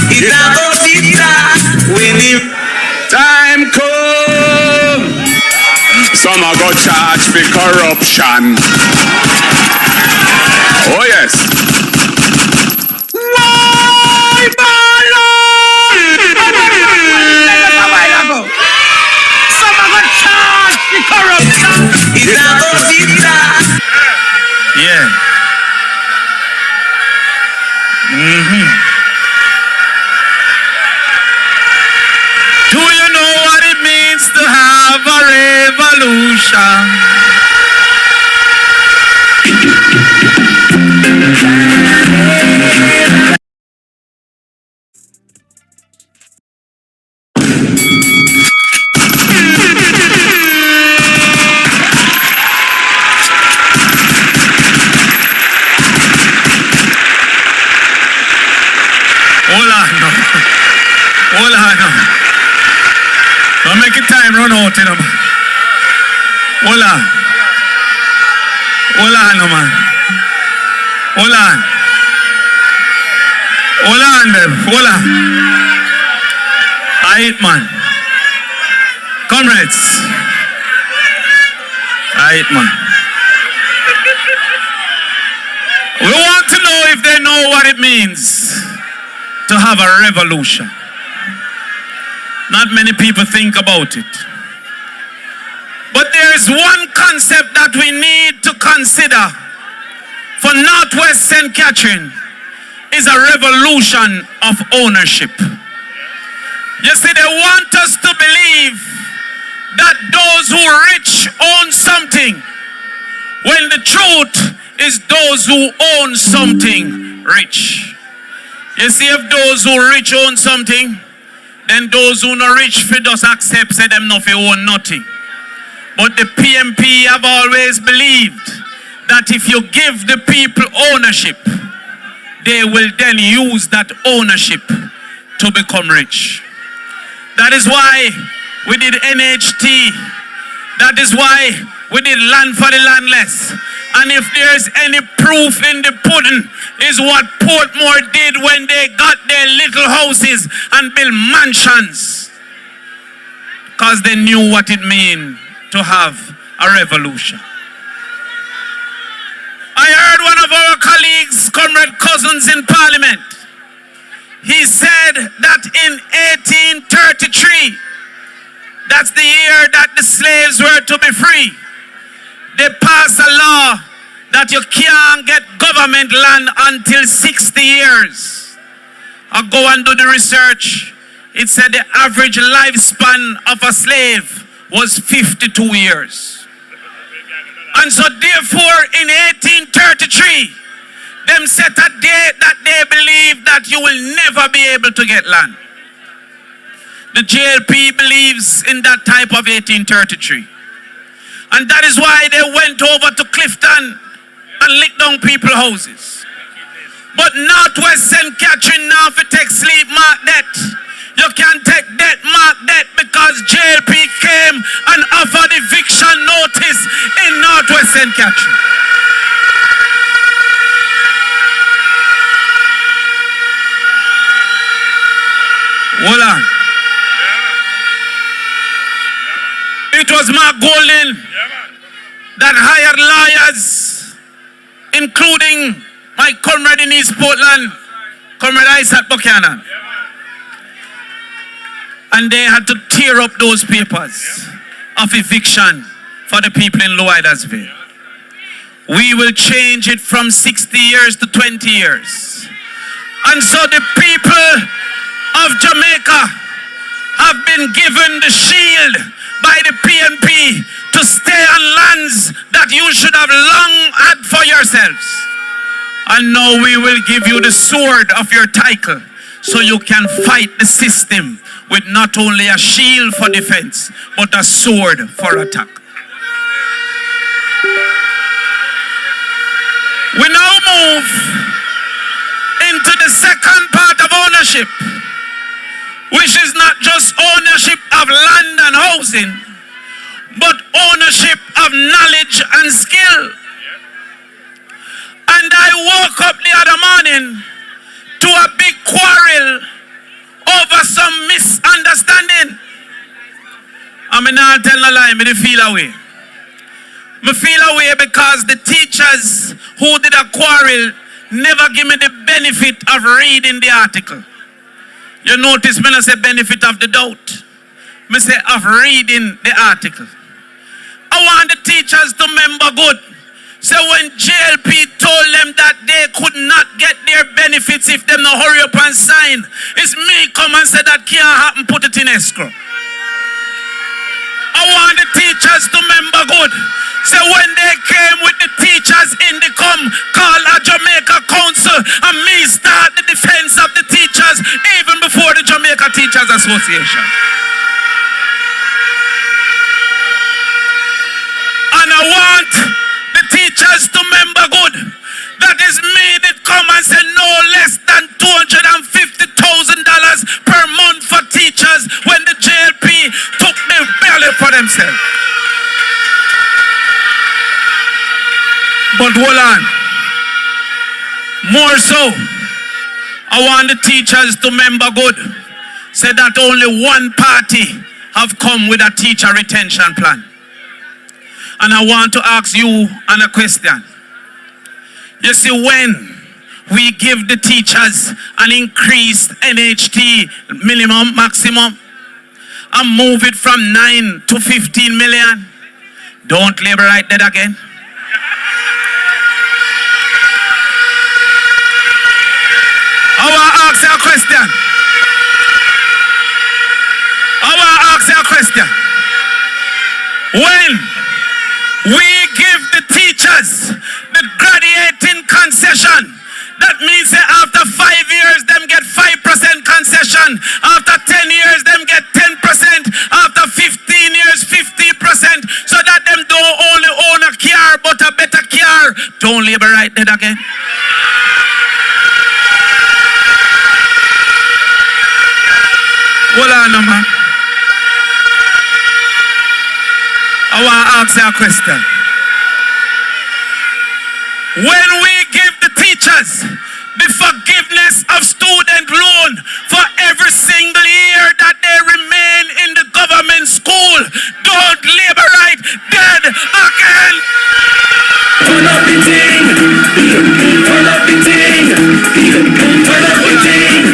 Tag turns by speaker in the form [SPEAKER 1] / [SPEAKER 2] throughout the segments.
[SPEAKER 1] It's about it when the time come. Some are go charge for corruption. Oh yes. My Bolo! Some are go charge for corruption. It's about it.
[SPEAKER 2] Yeah. Do you know what it means to have a revolution? Hold on. Don't make it time run out, you know. Hold on, man. Hold on, babe. Hold on. Aight, man. Comrades. Aight, man. We want to know if they know what it means to have a revolution. Not many people think about it. But there is one concept that we need to consider for Northwest St. Catherine is a revolution of ownership. You see, they want us to believe that those who are rich own something, when the truth is those who own something rich. You see, if those who are rich own something, then those who are not rich for just accept say them not own nothing. But the PMP have always believed that if you give the people ownership, they will then use that ownership to become rich. That is why we did NHT. That is why we did land for the landless. And if there's any proof in the pudding, is what Portmore did when they got their little houses and built mansions. Because they knew what it meant to have a revolution. I heard one of our colleagues, Comrade Cousins in Parliament. He said that in 1833, that's the year that the slaves were to be free, they passed a law that you can't get government land until 60 years. I go and do the research. It said the average lifespan of a slave was 52 years. And so therefore in 1833, them set a date that they believe that you will never be able to get land. The JLP believes in that type of 1833. And that is why they went over to Clifton and licked down people's houses. But Northwest St. Catherine now if it takes sleep mark debt. You can't take debt mark debt because JLP came and offered eviction notice in Northwest St. Catherine. Hold on. It was Mark Golden that hired lawyers, including my comrade in East Portland, Comrade Isaac Buchanan. And they had to tear up those papers of eviction for the people in Lower Idarsville. We will change it from 60 years to 20 years. And so the people of Jamaica have been given the shield by the PNP to stay on lands that you should have long had for yourselves. And now we will give you the sword of your title so you can fight the system with not only a shield for defense, but a sword for attack. We now move into the second part of ownership, which is not just ownership of land and housing, but ownership of knowledge and skill. And I woke up the other morning to a big quarrel over some misunderstanding. I mean, not tell no lie, me feel away. Me feel away because the teachers who did a quarrel never give me the benefit of reading the article. You notice me not say benefit of the doubt. Me say of reading the article. I want the teachers to remember good. So when JLP told them that they could not get their benefits if them not hurry up and sign, it's me come and say that can't happen, put it in escrow. I want the teachers to remember good. So when they came with the teachers in the call a Jamaica council, and me start the defense of the teachers even before the Jamaica Teachers Association. And I want the teachers to remember good. That is me that come and say no less than $250,000 per month for teachers when the JLP took the belly for themselves. But hold on. More so, I want the teachers to remember good. Say that only one party have come with a teacher retention plan. And I want to ask you a question. You see, when we give the teachers an increased NHT minimum, maximum, and move it from 9 to 15 million, don't labor right that again. I want to ask you a question. When we give the teachers the graduating concession, that means that after 5 years, them get 5% concession. After 10 years, them get 10%. After 15 years, 50%. So that them don't only own a car, but a better car. Don't labor right there again. Hold on, man. I want to ask you a question. When we give the teachers the forgiveness of student loan for every single year that they remain in the government school, don't labor right dead again. Turn up the thing. Turn up the thing. Turn up the thing.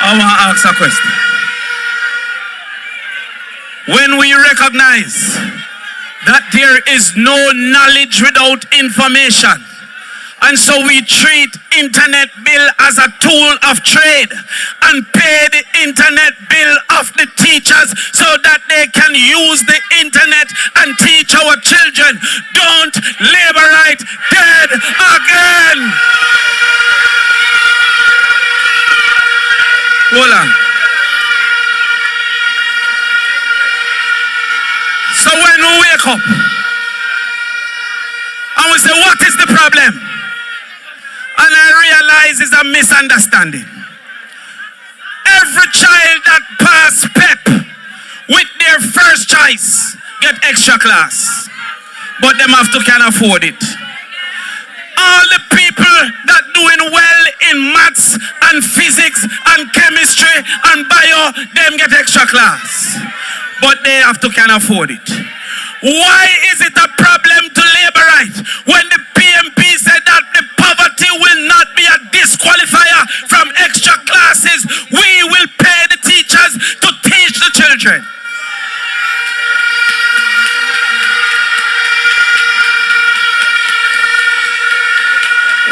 [SPEAKER 2] I want to ask a question. When we recognize that there is no knowledge without information, and so we treat internet bill as a tool of trade and pay the internet bill of the teachers so that they can use the internet and teach our children, don't labor right dead again. Hold on. So when we wake up and we say, what is the problem? And I realize it's a misunderstanding. Every child that pass PEP with their first choice get extra class, but them have to can afford it. All the people that doing well in maths and physics and chemistry and bio, them get extra class, but they have to can afford it. Why is it a problem to labor right when the PMP said that the poverty will not be a disqualifier from extra classes? We will pay the teachers to teach the children.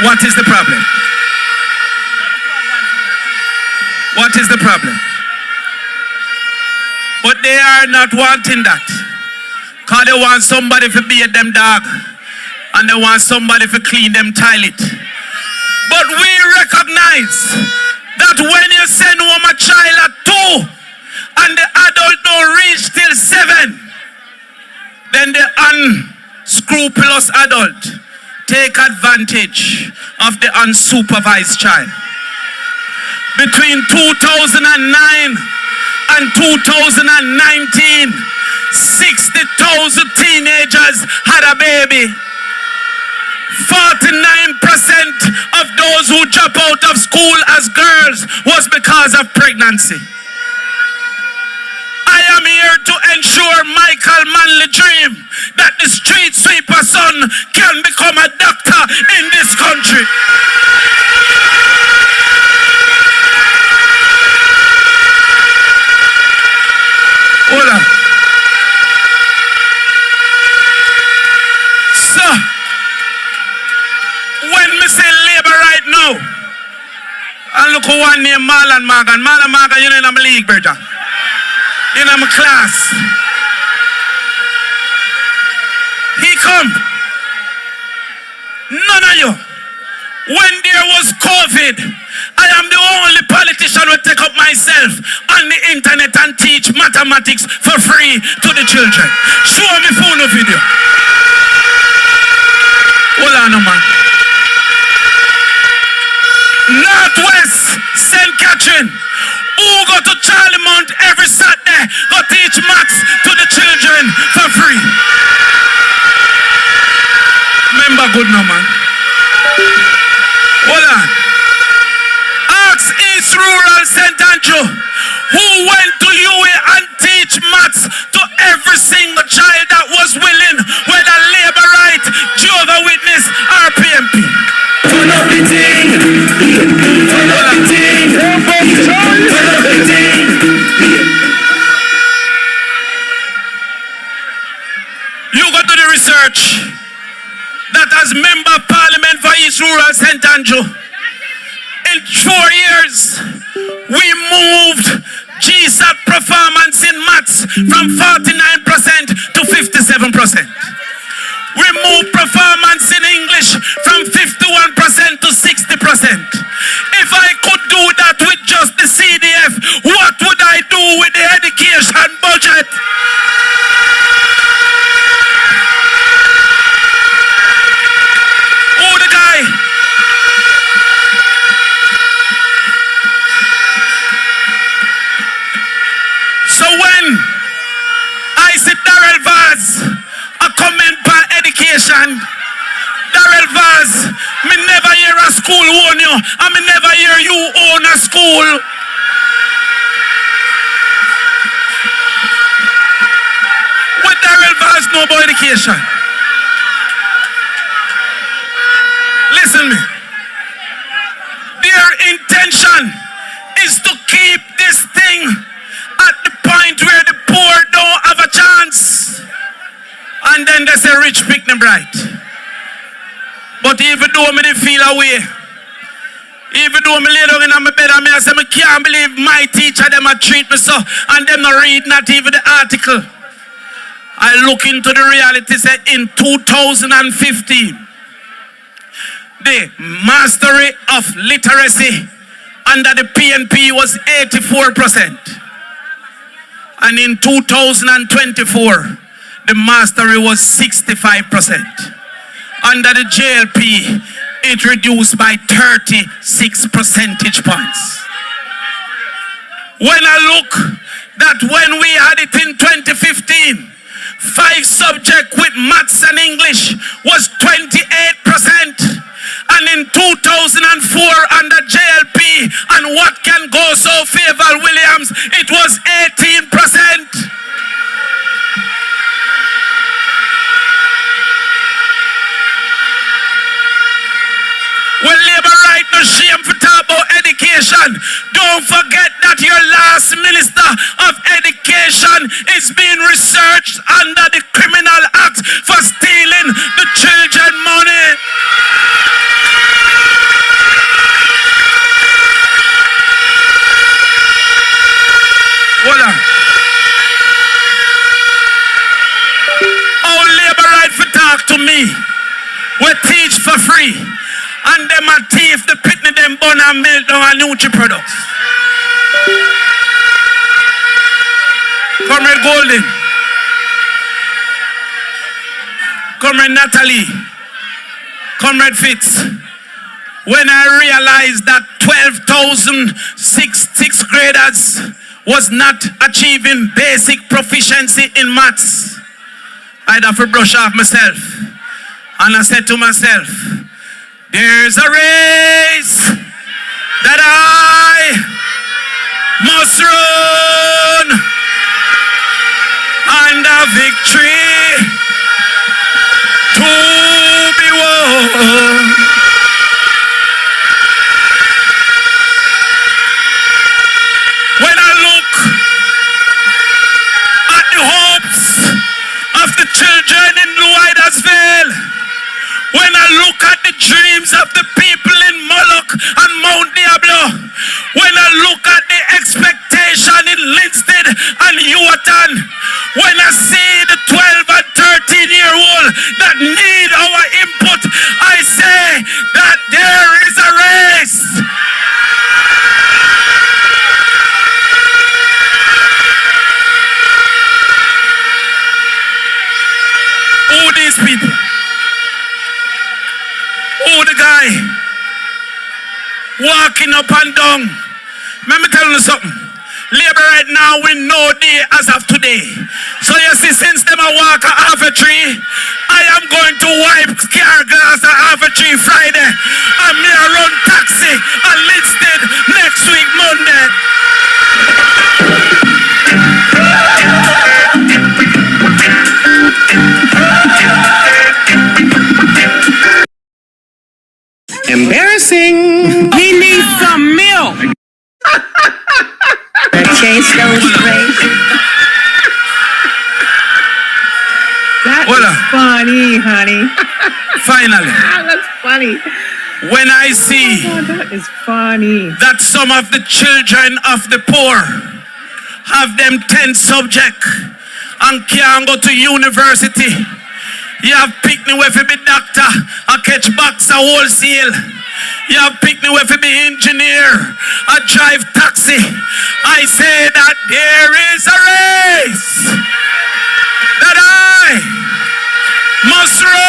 [SPEAKER 2] What is the problem? What is the problem? But they are not wanting that. Because they want somebody to beat them dog. And they want somebody to clean them toilet. But we recognize that when you send home a child at 2 and the adult don't reach till 7, then the unscrupulous adult take advantage of the unsupervised child. Between 2009 and 2019, 60,000 teenagers had a baby. 49% of those who drop out of school as girls was because of pregnancy. I am here to ensure Michael Manley dream that the street sweeper son can become a doctor in this country. Hold on. So, when me say labor right now, and look who one named Marlon Morgan. Marlon Morgan, you know in my league, brother. In my class. He come. None of you. When there was COVID, I am the only politician who take up myself on the internet and teach mathematics for free to the children. Show me phone video. Hold on, man. Northwest St. Catherine, who go to Charlie Mount every Saturday, go teach maths to the children for free. Remember good no, man. Hold on. Ask East Rural St. Andrew, who went to UA and teach maths to every single child that was willing, whether labor right, Jehovah Witness, or PMP. Turn up the thing. Turn up the thing. Turn up the thing. You go to the research that as Member of Parliament for East Rural St. Andrew, in 4 years, we moved GSAT performance in maths from 49% to 57%. We moved performance in English from 51% to 60%. If I could do that with just the CDF, what would I do with the education budget? Who the guy? So when I see Darrell Vaz a comment for education, Darrell Vaz, me never hear a school own you, and me never hear you own a school. What Darrell Vaz know about education? Listen me. Their intention is to keep this thing at the point where the poor don't have a chance. And then they say rich pick them bright. But even though me didn't feel away, even though me lay down in my bed and I say I can't believe my teacher them a treat me so, and them not read not even the article. I look into the reality, say in 2015, the mastery of literacy under the PNP was 84%. And in 2024, the mastery was 65%. Under the JLP, it reduced by 36 percentage points. When I look that when we had it in 2015, 5 subjects with maths and English was 28%. And in 2004 under JLP, and what can go so favor Williams, it was 18%. When labor right no shame for talk about education, don't forget that your last minister of education is being researched under the Criminal Act for stealing the children money. Hold on. Our labor right for talk to me. We teach for free. And them a thief, the pitney them bun and melt down and Nutri products. Comrade Golden. Comrade Natalie. Comrade Fitz. When I realized that 12,000 sixth graders was not achieving basic proficiency in maths, I'd have to brush off myself And I said to myself, there's a race that I must run, and a victory to be won. When I look at the hopes of the children in Blue Hydasville, when I look at the dreams of the people in Moloch and Mount Diablo, when I look at the expectation in Linstead and Yuatan, when I see the 12 and 13-year-old that need our input, I say that there is a race. Who these people? Who the guy walking up and down? Let me tell you something. Labor right now we no day as of today. So you see, since them a walk a half a tree, I am going to wipe car glass a half a tree Friday. And me a run taxi and listed next week Monday.
[SPEAKER 3] Embarrassing.
[SPEAKER 4] He needs some milk.
[SPEAKER 3] Chase those rays. That is funny, honey.
[SPEAKER 2] Finally,
[SPEAKER 3] That's funny.
[SPEAKER 2] when I see
[SPEAKER 3] Oh, that is funny.
[SPEAKER 2] that some of the children of the poor have them 10 subject and can't go to university. You have picnic where to be doctor, a catch box a wholesale. You have picnic where to be engineer, a drive taxi. I say that there is a race that I must run.